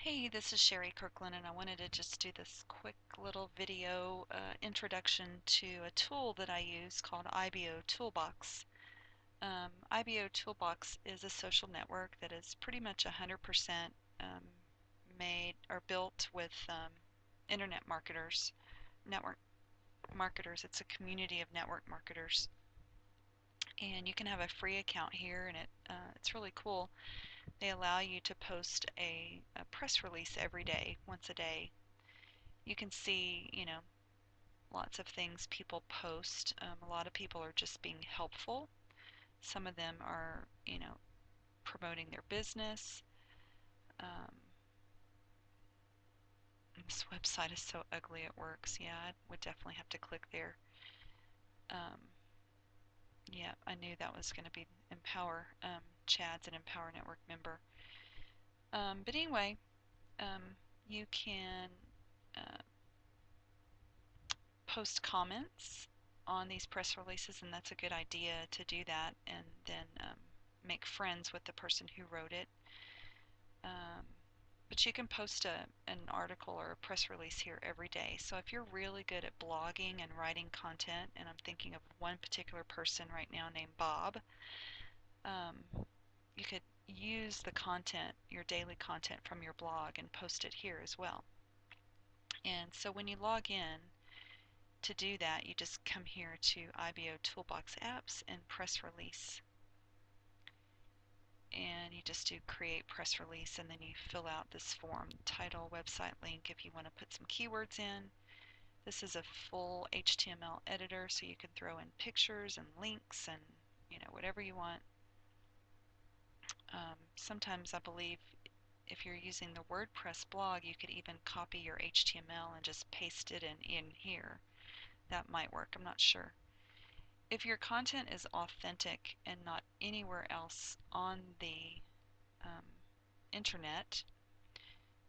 Hey, this is Sherry Kirkland, and I wanted to just do this quick little video introduction to a tool that I use called IBO Toolbox. IBO Toolbox is a social network that is pretty much 100% made or built with internet marketers, network marketers. It's a community of network marketers, and you can have a free account here, and it's really cool. They allow you to post a press release every day, once a day. You can see, lots of things people post. A lot of people are just being helpful. Some of them are, promoting their business. Um, this website is so ugly it works. Yeah, I would definitely have to click there. Um, yeah, I knew that was going to be Empower. Chad's an Empower Network member. But anyway, you can uh, post comments on these press releases, and that's a good idea to do that, and then make friends with the person who wrote it. Um, but you can post an article or a press release here every day. So if you're really good at blogging and writing content, and I'm thinking of one particular person right now named Bob, you could use the content, your daily content from your blog, and post it here as well. And so when you log in, to do that, you just come here to IBO Toolbox Apps and Press Release. And you just do Create Press Release, and then you fill out this form, title, website link, if you want to put some keywords in. This is a full HTML editor, so you can throw in pictures and links and whatever you want. Sometimes I believe if you're using the WordPress blog, you could even copy your HTML and just paste it in here. That might work, I'm not sure. If your content is authentic and not anywhere else on the um, internet,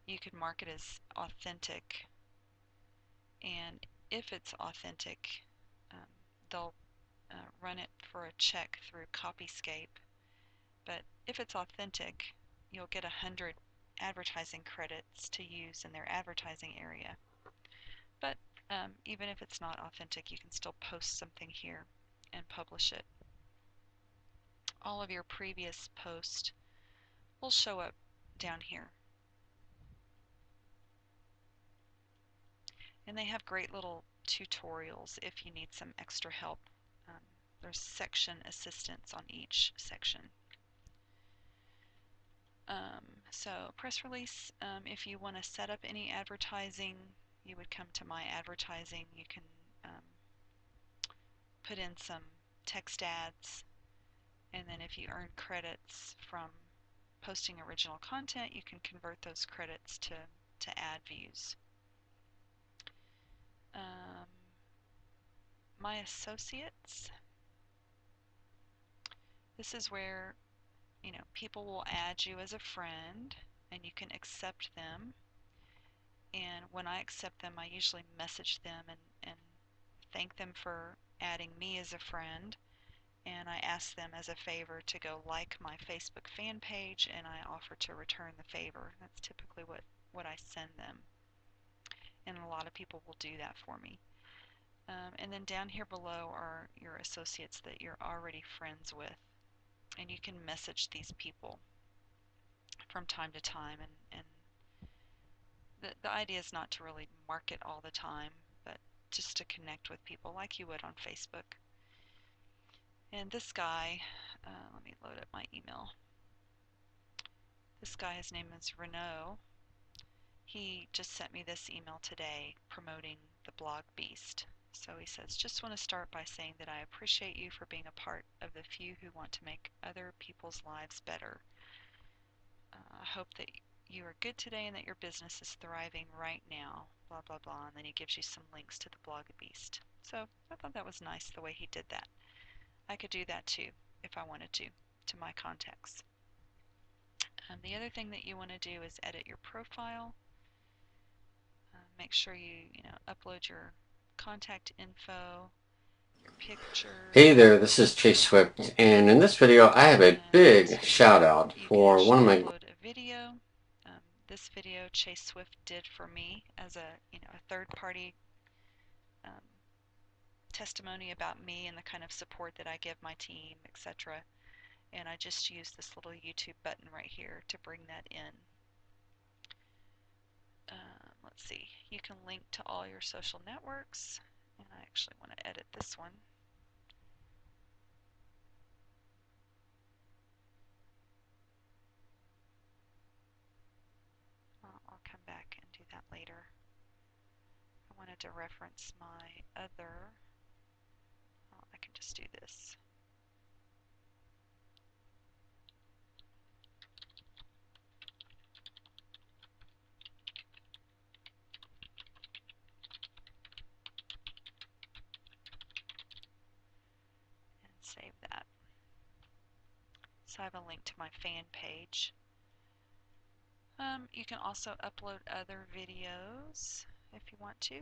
you could mark it as authentic. And if it's authentic, um, they'll run it for a check through Copyscape. But if it's authentic, you'll get 100 advertising credits to use in their advertising area. But even if it's not authentic, you can still post something here and publish it. All of your previous posts will show up down here. And they have great little tutorials if you need some extra help. There's section assistance on each section. So press release, if you want to set up any advertising, you would come to My Advertising. You can put in some text ads, and then if you earn credits from posting original content, you can convert those credits to ad views. My Associates, this is where people will add you as a friend, and you can accept them. And when I accept them, I usually message them and thank them for adding me as a friend. And I ask them as a favor to go like my Facebook fan page, and I offer to return the favor. That's typically what I send them. And a lot of people will do that for me. And then down here below are your associates that you're already friends with. And you can message these people from time to time, and the idea is not to really market all the time, but just to connect with people like you would on Facebook. And this guy, let me load up my email. This guy, his name is Renaud. He just sent me this email today promoting the blog Beast. So he says, just want to start by saying that I appreciate you for being a part of the few who want to make other people's lives better. I hope that you are good today and that your business is thriving right now, blah, blah, blah. And then he gives you some links to the blog Beast. So I thought that was nice the way he did that. I could do that too if I wanted to my contacts. The other thing that you want to do is edit your profile. Make sure you upload your contact info, your picture. Hey there, this is Chase Swift, and in this video I have a big shout out You can for one actually of my upload a video. This video Chase Swift did for me as a third party um, testimony about me and the kind of support that I give my team, etc. And I just use this little YouTube button right here to bring that in. Let's see, you can link to all your social networks, and I actually want to edit this one. I'll come back and do that later. I wanted to reference my other, I can just do this. And save that. So I have a link to my fan page. You can also upload other videos if you want to.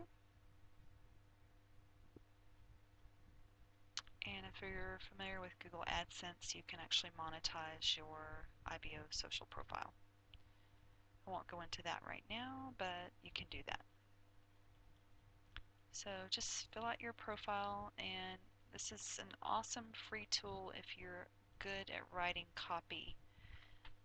And if you're familiar with Google AdSense, you can actually monetize your IBO social profile. I won't go into that right now, but you can do that. So just fill out your profile, and this is an awesome free tool if you're good at writing copy,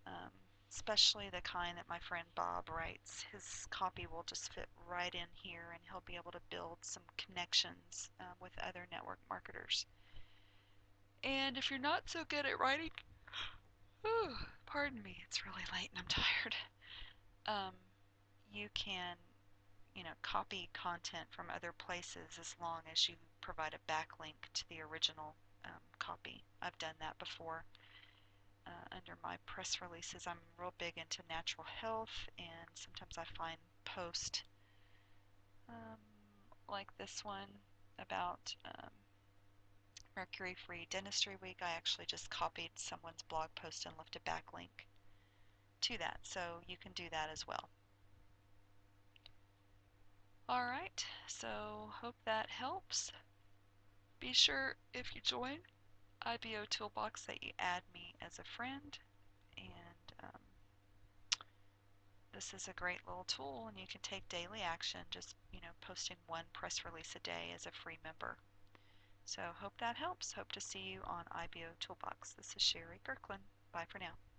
um, especially the kind that my friend Bob writes. His copy will just fit right in here, and he'll be able to build some connections with other network marketers. And if you're not so good at writing, ooh, pardon me, it's really late and I'm tired. Um, you can, copy content from other places as long as you provide a backlink to the original copy. I've done that before. Under my press releases, I'm real big into natural health, and sometimes I find posts um, like this one about Mercury-Free Dentistry Week. I actually just copied someone's blog post and left a backlink to that, so you can do that as well. Alright, so hope that helps. Be sure if you join IBO Toolbox that you add me as a friend, and this is a great little tool, and you can take daily action just posting one press release a day as a free member. So hope that helps. Hope to see you on IBO Toolbox. This is Sherry Kirkland. Bye for now.